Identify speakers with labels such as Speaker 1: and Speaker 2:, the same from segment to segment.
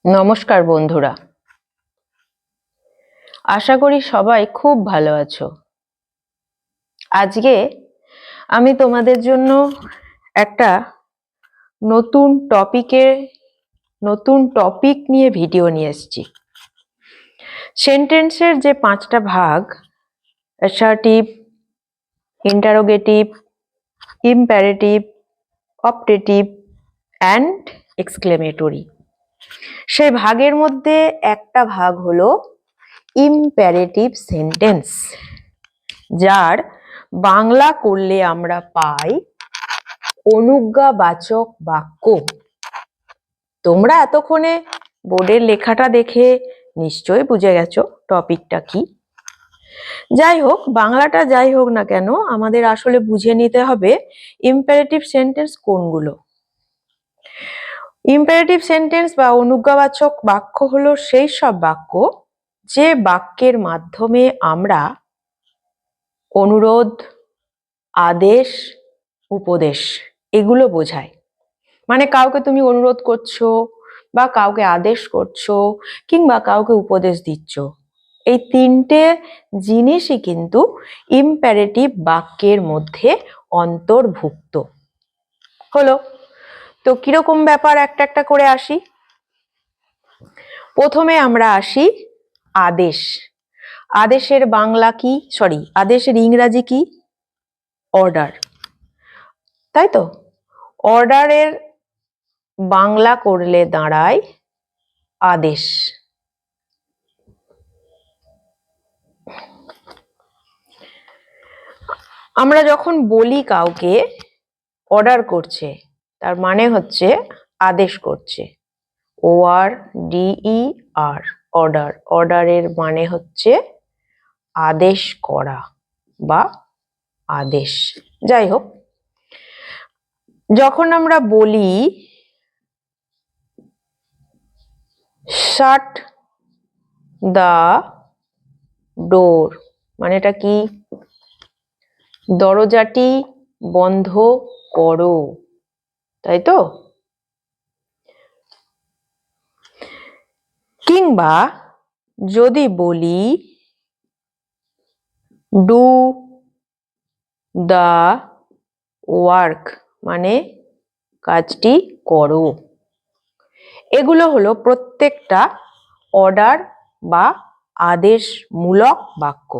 Speaker 1: নমস্কার বন্ধুরা, আশা করি সবাই খুব ভালো আছো। আজকে আমি তোমাদের জন্য একটা নতুন টপিক নিয়ে ভিডিও নিয়ে এসেছি। সেন্টেন্সের যে 5টা ভাগ, assertive, interrogative, imperative, optative and exclamatory, সেই ভাগের মধ্যে একটা ভাগ হলো ইম্পারেটিভ সেন্টেন্স, যার বাংলা করলে আমরা পাই অনুজ্ঞাবাচক বাক্য। তোমরা এতক্ষণে বোর্ডের লেখাটা দেখে নিশ্চয়ই বুঝে গেছো টপিকটা কি। যাই হোক, বাংলাটা যাই হোক না কেন, আমাদের আসলে বুঝে নিতে হবে ইম্পারেটিভ সেন্টেন্স কোনগুলো। ইম্পারেটিভ সেন্টেন্স বা অনুজ্ঞাবাচক বাক্য হলো সেই সব বাক্য যে বাক্যের মাধ্যমে আমরা অনুরোধ, আদেশ, উপদেশ এগুলো বোঝায়। মানে কাউকে তুমি অনুরোধ করছো বা কাউকে আদেশ করছো কিংবা কাউকে উপদেশ দিচ্ছ, এই 3টে জিনিসই কিন্তু ইম্পারেটিভ বাক্যের মধ্যে অন্তর্ভুক্ত হলো। তো কিরকম ব্যাপার একটা একটা করে আসি। প্রথমে আমরা আসি আদেশ। আদেশের বাংলা কি, আদেশের ইংরাজি কি? অর্ডার, তাই তো? অর্ডারের বাংলা করলে দাঁড়ায় আদেশ। আমরা যখন বলি কাউকে অর্ডার করছে, তার মানে হচ্ছে আদেশ করছে। ORDER, order. অর্ডারের মানে হচ্ছে আদেশ করা বা আদেশ। যাই হোক, যখন আমরা বলি শাট দ্য ডোর, মানে এটা কি? দরজাটি বন্ধ করো, তাই তো? কিংবা যদি বলি ডু দ্য ওয়ার্ক, মানে কাজটি করো। এগুলো হলো প্রত্যেকটা অর্ডার বা আদেশমূলক বাক্য।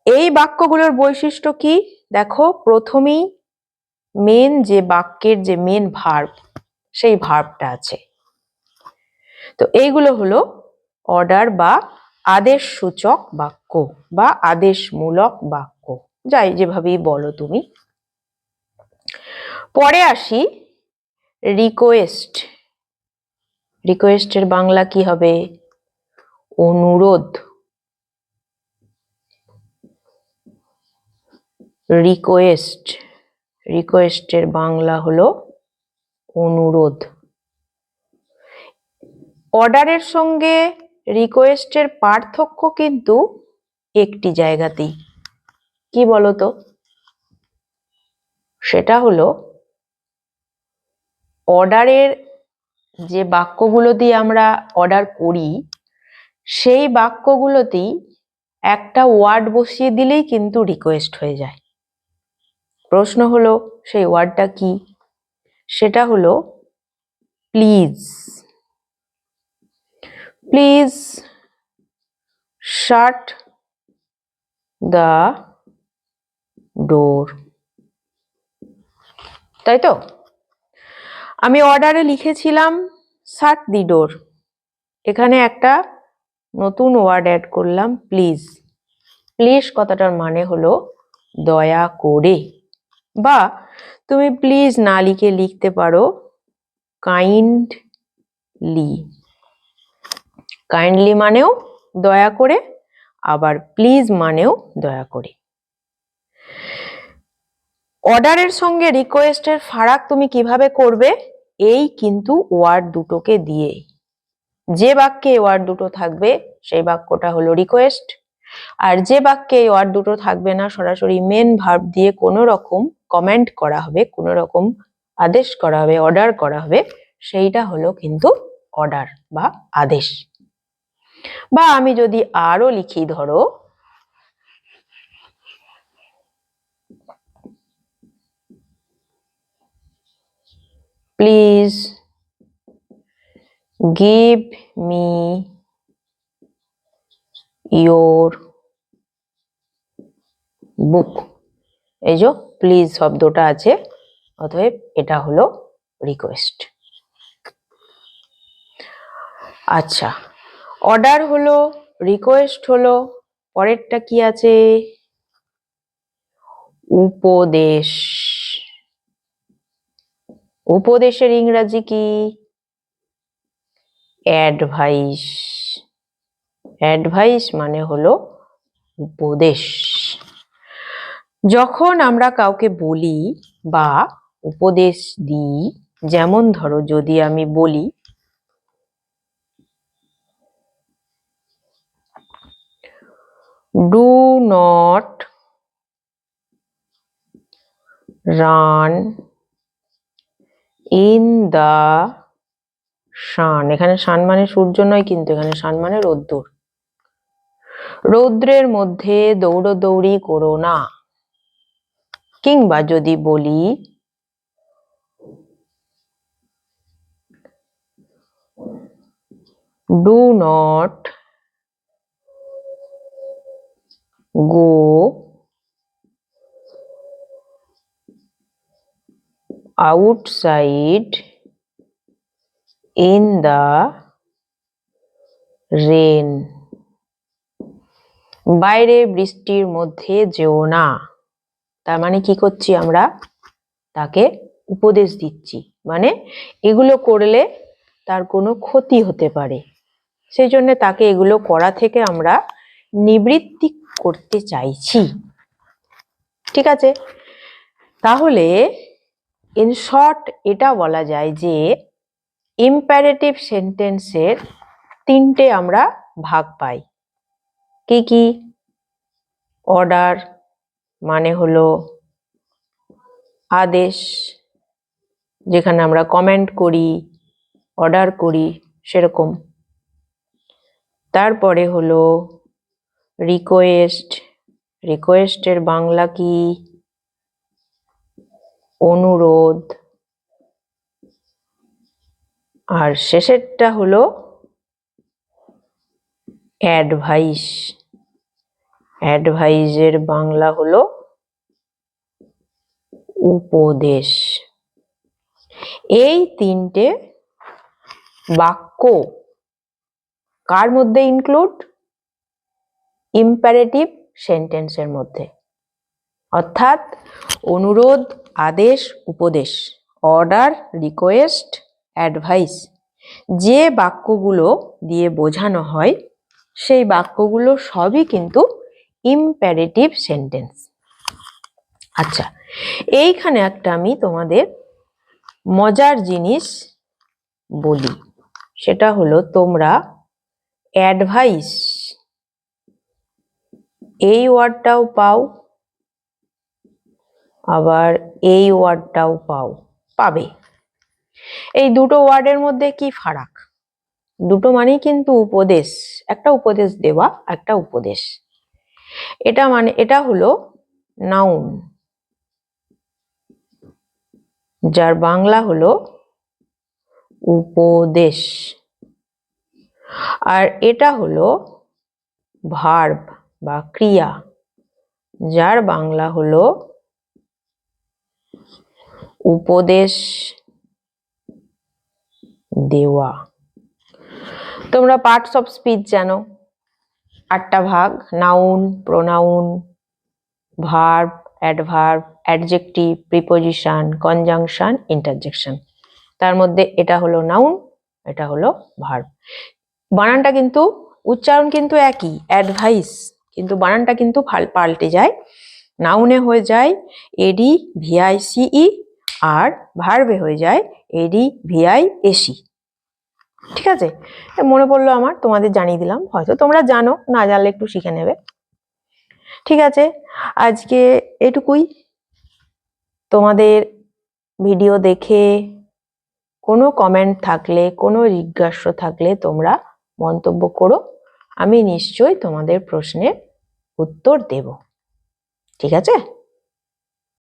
Speaker 1: এই বাক্যগুলোর বৈশিষ্ট্য কি? দেখো, প্রথমেই মেন যে বাক্যের যে মেন ভার্ব, সেই ভার্বটা আছে। তো এইগুলো হলো অর্ডার বা আদেশ সূচক বাক্য বা আদেশমূলক বাক্য, যাই যেভাবেই বলো তুমি। পরে আসি রিকোয়েস্ট। রিকোয়েস্টের বাংলা কি হবে? অনুরোধ। রিকোয়েস্টের বাংলা হলো অনুরোধ। অর্ডারের সঙ্গে রিকোয়েস্টের পার্থক্য কিন্তু একটি জায়গাতেই, কি বলতো? সেটা হলো অর্ডারের যে বাক্যগুলো দিয়ে আমরা অর্ডার করি, সেই বাক্যগুলোতেই একটা ওয়ার্ড বসিয়ে দিলেই কিন্তু রিকোয়েস্ট হয়ে যায়। প্রশ্ন হলো সেই ওয়ার্ডটা কি? সেটা হলো please. Please shut the door, তাই তো? আমি অর্ডারে লিখেছিলাম শাট দি ডোর, এখানে একটা নতুন ওয়ার্ড অ্যাড করলাম প্লিজ। প্লিজ কথাটার মানে হলো দয়া করে, বা তুমি প্লিজ না লিখে লিখতে পারো কাইন্ডলি। কাইন্ডলি মানেও দয়া করে, আবার প্লিজ মানেও দয়া করে। অর্ডারের সঙ্গে রিকোয়েস্টের ফারাক তুমি কিভাবে করবে? এই কিন্তু ওয়ার্ড দুটোকে দিয়ে। যে বাক্যে ওয়ার্ড দুটো থাকবে সেই বাক্যটা হলো রিকোয়েস্ট, আর যে বাক্যে এই ওয়ার্ড দুটো থাকবে না, সরাসরি মেন ভার্ব দিয়ে কোনো রকম কমেন্ট করা হবে, কোনো রকম আদেশ করা হবে, অর্ডার করা হবে, সেইটা হলো কিন্তু অর্ডার বা আদেশ। বা আমি যদি আরো লিখি, ধরো please give me your book। এই যে প্লিজ শব্দটা আছে, অতএব এটা হলো রিকোয়েস্ট। আচ্ছা, অর্ডার হলো, রিকোয়েস্ট হলো, পরেরটা কি আছে? উপদেশ। উপদেশের ইংরাজি কি? অ্যাডভাইস। অ্যাডভাইস মানে হলো উপদেশ। যখন আমরা কাউকে বলি বা উপদেশ দিই, যেমন ধরো যদি আমি বলি do not run in the sun. এখানে সান মানে সূর্য নয়, কিন্তু এখানে সান মানে রোদ্দুর। রৌদ্রের মধ্যে দৌড়দৌড়ি করো না। কিংবা যদি বলি do not go outside in the rain। বাইরে বৃষ্টির মধ্যে যেও না। তার মানে কি করছি আমরা? তাকে উপদেশ দিচ্ছি, মানে এগুলো করলে তার কোনো ক্ষতি হতে পারে, সেই জন্য তাকে এগুলো করা থেকে আমরা নিবৃত্তি করতে চাইছি। ঠিক আছে, তাহলে ইন শর্ট এটা বলা যায় যে ইম্পারেটিভ সেন্টেন্সের তিনটে আমরা ভাগ পাই। কি কি? অর্ডার মানে হলো আদেশ, যেখানে আমরা কমেন্ট করি, অর্ডার করি, সেরকম। তারপরে হলো রিকোয়েস্ট। রিকোয়েস্টের বাংলা কি? অনুরোধ। আর শেষেরটা হলো অ্যাডভাইস। অ্যাডভাইসের বাংলা হলো উপদেশ। এই তিনটে বাক্য কার মধ্যে ইনক্লুড? ইম্পারেটিভ সেন্টেন্সের মধ্যে। অর্থাৎ অনুরোধ, আদেশ, উপদেশ, অর্ডার, রিকোয়েস্ট, অ্যাডভাইস, যে বাক্যগুলো দিয়ে বোঝানো হয় সেই বাক্যগুলো সবই কিন্তু ইম্পারেটিভ সেন্টেন্স। আচ্ছা, এইখানে একটা আমি তোমাদের মজার জিনিস বলি, সেটা হলো তোমরা অ্যাডভাইস এই ওয়ার্ডটাও পাও, আবার এই ওয়ার্ডটাও পাবে। এই দুটো ওয়ার্ডের মধ্যে কি ফারাক? দুটো মানেই কিন্তু উপদেশ, একটা উপদেশ দেওয়া, একটা উপদেশ। এটা হলো নাউন, যার বাংলা হলো উপদেশ। আর এটা হলো ভার্ব বা ক্রিয়া, যার বাংলা হলো উপদেশ দেওয়া। তোমরা পার্টস অফ স্পিচ জানো, 8টা ভাগ: noun, pronoun, verb, adverb, adjective, preposition, conjunction, interjection. তার মধ্যে এটা হলো নাউন, এটা হলো ভার্ব। বানানটা কিন্তু, উচ্চারণ কিন্তু একই, অ্যাডভাইস, কিন্তু বানানটা কিন্তু পাল্টে যায়। নাউনে হয়ে যায় এডি ভিআইসিই, আর ভার্বে হয়ে যায় এডি ভিআইএসি। ঠিক আছে, মনে পড়লো আমার, তোমাদের জানিয়ে দিলাম, হয়তো তোমরা জানো, না জানলে একটু শিখে নেবে। ঠিক আছে, আজকে এটুকুই। তোমাদের ভিডিও দেখে কোনো কমেন্ট থাকলে, কোনো জিজ্ঞাসা থাকলে তোমরা মন্তব্য করো, আমি নিশ্চয়ই তোমাদের প্রশ্নের উত্তর দেব। ঠিক আছে?